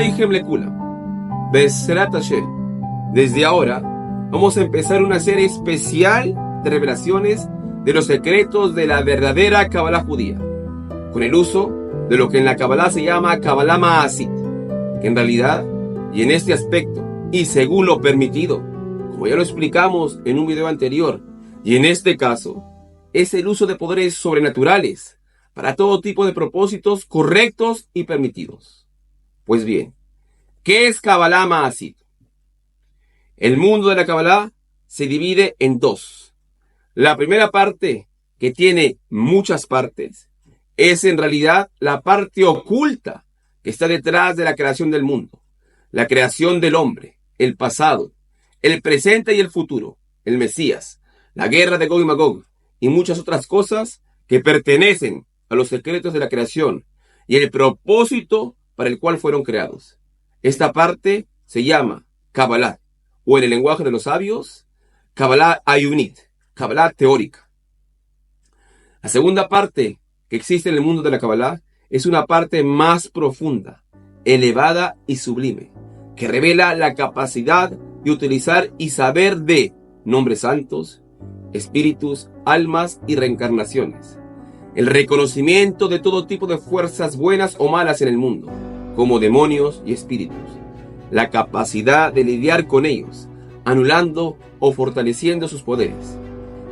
Aleihem Lekulam. Bezrat Hashem. Desde ahora vamos a empezar una serie especial de revelaciones de los secretos de la verdadera Kabbalah judía, con el uso de lo que en la Kabbalah se llama Kabbalah Ma'asit, que en realidad y en este aspecto, y según lo permitido, como ya lo explicamos en un video anterior, y en este caso, es el uso de poderes sobrenaturales para todo tipo de propósitos correctos y permitidos. Pues bien, ¿qué es Kabbalah Ma'asit? El mundo de la Kabbalah se divide en dos. La primera parte, que tiene muchas partes, es en realidad la parte oculta que está detrás de la creación del mundo, la creación del hombre, el pasado, el presente y el futuro, el Mesías, la guerra de Gog y Magog y muchas otras cosas que pertenecen a los secretos de la creación y el propósito para el cual fueron creados. Esta parte se llama Kabbalah, o en el lenguaje de los sabios, Kabbalah Ayunit, Kabbalah teórica. La segunda parte que existe en el mundo de la Kabbalah es una parte más profunda, elevada y sublime, que revela la capacidad de utilizar y saber de nombres santos, espíritus, almas y reencarnaciones, el reconocimiento de todo tipo de fuerzas buenas o malas en el mundo, como demonios y espíritus, la capacidad de lidiar con ellos, anulando o fortaleciendo sus poderes.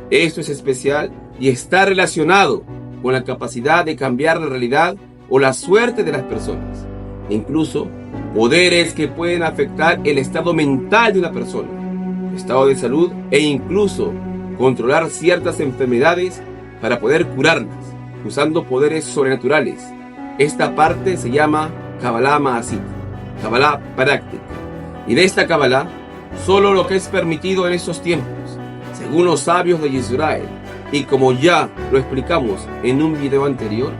Esto es especial y está relacionado con la capacidad de cambiar la realidad o la suerte de las personas, incluso poderes que pueden afectar el estado mental de una persona, su estado de salud e incluso controlar ciertas enfermedades para poder curarlas usando poderes sobrenaturales. Esta parte se llama Kabbalah Ma'asit, Kabbalah práctica. Y de esta Kabbalah, solo lo que es permitido en estos tiempos, según los sabios de Israel, y como ya lo explicamos en un video anterior,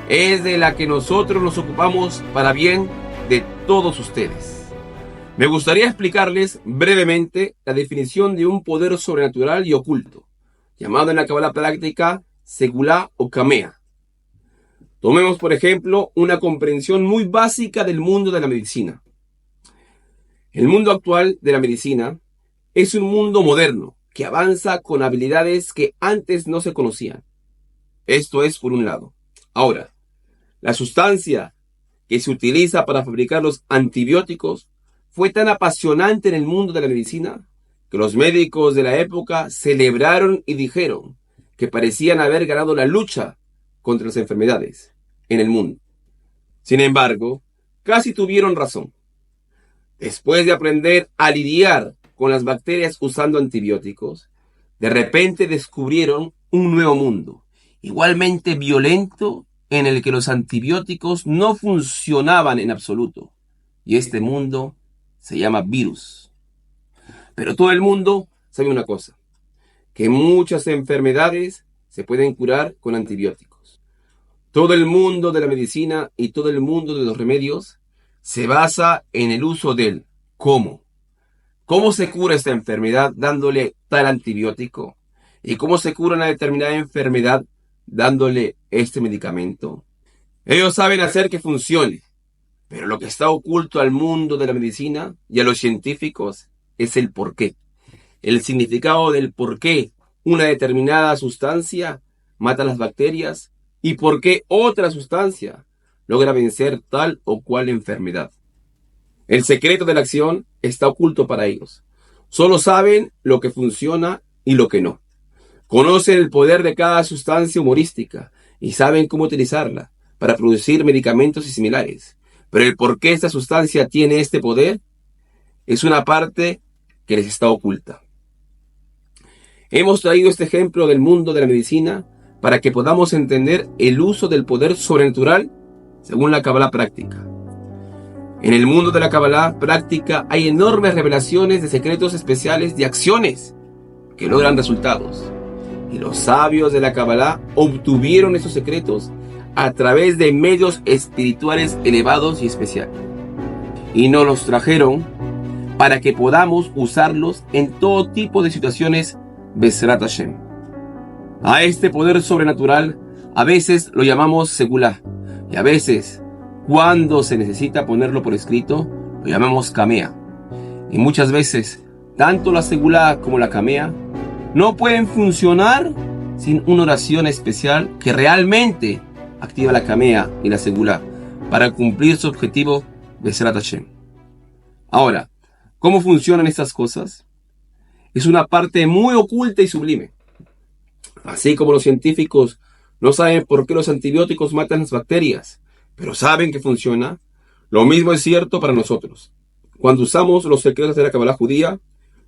es de la que nosotros nos ocupamos para bien de todos ustedes. Me gustaría explicarles brevemente la definición de un poder sobrenatural y oculto, llamado en la Kabbalah práctica Segulá o Kamea. Tomemos, por ejemplo, una comprensión muy básica del mundo de la medicina. El mundo actual de la medicina es un mundo moderno que avanza con habilidades que antes no se conocían. Esto es por un lado. Ahora, la sustancia que se utiliza para fabricar los antibióticos fue tan apasionante en el mundo de la medicina que los médicos de la época celebraron y dijeron que parecían haber ganado la lucha contra las enfermedades en el mundo. Sin embargo, casi tuvieron razón. Después de aprender a lidiar con las bacterias usando antibióticos, de repente descubrieron un nuevo mundo, igualmente violento, en el que los antibióticos no funcionaban en absoluto. Y este mundo se llama virus. Pero todo el mundo sabe una cosa, que muchas enfermedades se pueden curar con antibióticos. Todo el mundo de la medicina y todo el mundo de los remedios se basa en el uso del cómo. ¿Cómo se cura esta enfermedad dándole tal antibiótico? ¿Y cómo se cura una determinada enfermedad dándole este medicamento? Ellos saben hacer que funcione, pero lo que está oculto al mundo de la medicina y a los científicos es el porqué. El significado del por qué una determinada sustancia mata las bacterias y por qué otra sustancia logra vencer tal o cual enfermedad. El secreto de la acción está oculto para ellos. Solo saben lo que funciona y lo que no. Conocen el poder de cada sustancia humorística y saben cómo utilizarla para producir medicamentos y similares. Pero el por qué esta sustancia tiene este poder es una parte que les está oculta. Hemos traído este ejemplo del mundo de la medicina para que podamos entender el uso del poder sobrenatural según la Kabbalah práctica. En el mundo de la Kabbalah práctica hay enormes revelaciones de secretos especiales de acciones que logran resultados. Y los sabios de la Kabbalah obtuvieron esos secretos a través de medios espirituales elevados y especiales. Y nos los trajeron para que podamos usarlos en todo tipo de situaciones Bezrat Hashem. A este poder sobrenatural a veces lo llamamos Segulá y a veces Cuando se necesita ponerlo por escrito, lo llamamos kamea. Y muchas veces, tanto la segulá como la kamea no pueden funcionar sin una oración especial que realmente activa la kamea y la segulá para cumplir su objetivo Bezrat Hashem. Ahora, ¿cómo funcionan estas cosas? Es una parte muy oculta y sublime. Así como los científicos no saben por qué los antibióticos matan las bacterias, pero saben que funciona, lo mismo es cierto para nosotros. Cuando usamos los secretos de la Kabbalah judía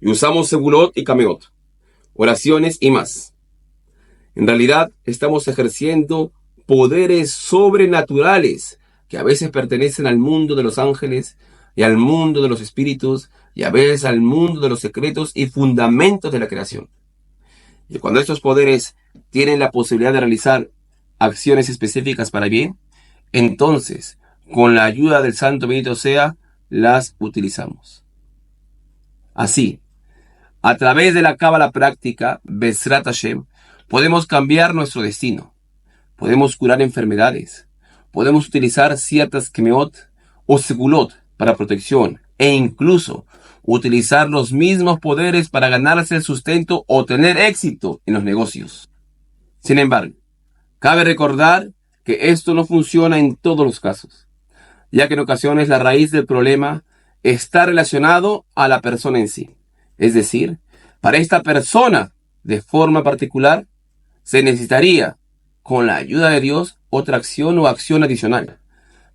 y usamos segulot y kameot, oraciones y más, en realidad estamos ejerciendo poderes sobrenaturales que a veces pertenecen al mundo de los ángeles y al mundo de los espíritus y a veces al mundo de los secretos y fundamentos de la creación. Y cuando estos poderes tienen la posibilidad de realizar acciones específicas para bien, entonces, con la ayuda del Santo Bendito sea, las utilizamos. Así, a través de la cábala práctica, Bezrat Hashem, podemos cambiar nuestro destino. Podemos curar enfermedades. Podemos utilizar ciertas kemeot o segulot para protección e incluso utilizar los mismos poderes para ganarse el sustento o tener éxito en los negocios. Sin embargo, cabe recordar que esto no funciona en todos los casos, ya que en ocasiones la raíz del problema está relacionado a la persona en sí. Es decir, para esta persona, de forma particular, se necesitaría, con la ayuda de Dios, otra acción o acción adicional,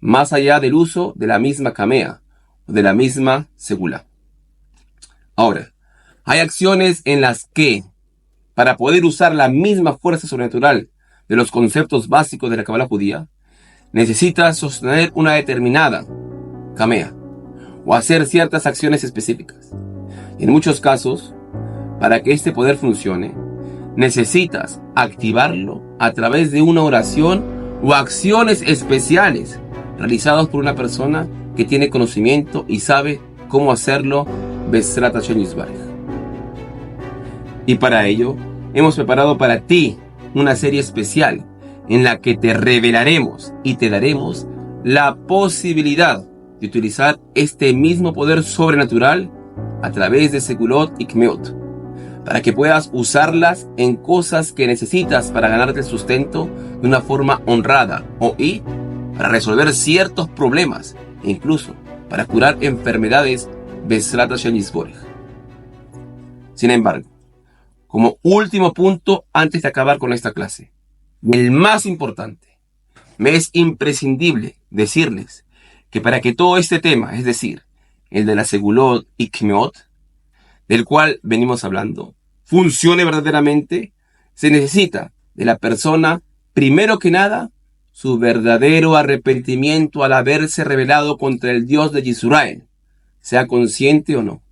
más allá del uso de la misma kamea o de la misma segulá. Ahora, hay acciones en las que, para poder usar la misma fuerza sobrenatural de los conceptos básicos de la Kabbalah judía, necesitas sostener una determinada kamea o hacer ciertas acciones específicas. Y en muchos casos, para que este poder funcione, necesitas activarlo a través de una oración o acciones especiales realizadas por una persona que tiene conocimiento y sabe cómo hacerlo Bezrat Hashem Yisbaraj. Y para ello, hemos preparado para ti una serie especial en la que te revelaremos y te daremos la posibilidad de utilizar este mismo poder sobrenatural a través de segulot y kmeot, para que puedas usarlas en cosas que necesitas para ganarte el sustento de una forma honrada y para resolver ciertos problemas e incluso para curar enfermedades Bezrat Hashem Yisboraj. Sin embargo, como último punto antes de acabar con esta clase, el más importante, me es imprescindible decirles que para que todo este tema, es decir, el de la segulot y kmeot, del cual venimos hablando, funcione verdaderamente, se necesita de la persona, primero que nada, su verdadero arrepentimiento al haberse rebelado contra el Dios de Yisrael, sea consciente o no.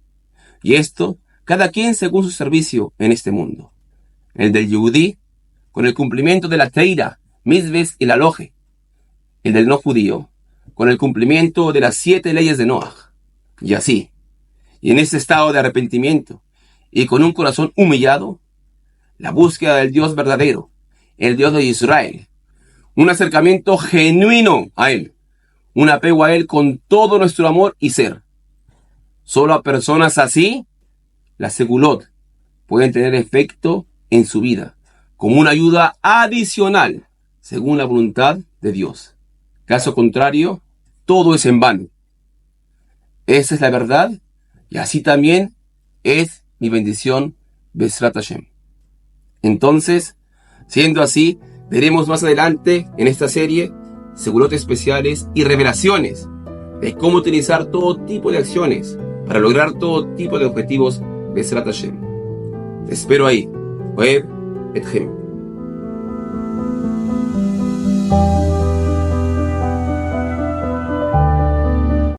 Y esto, cada quien según su servicio en este mundo. El del Yehudí, con el cumplimiento de la Teira, Misves y la Loje. El del no judío, con el cumplimiento de las 7 leyes de Noaj. Y así. Y en ese estado de arrepentimiento, y con un corazón humillado, la búsqueda del Dios verdadero, el Dios de Israel, un acercamiento genuino a Él, un apego a Él con todo nuestro amor y ser. Solo a personas así, las segulot pueden tener efecto en su vida, como una ayuda adicional, según la voluntad de Dios. Caso contrario, todo es en vano. Esa es la verdad, y así también es mi bendición, Bezrat Hashem. Entonces, siendo así, veremos más adelante en esta serie segulot especiales y revelaciones de cómo utilizar todo tipo de acciones para lograr todo tipo de objetivos, Bezrat Hashem. Te espero ahí. Oeb etchem.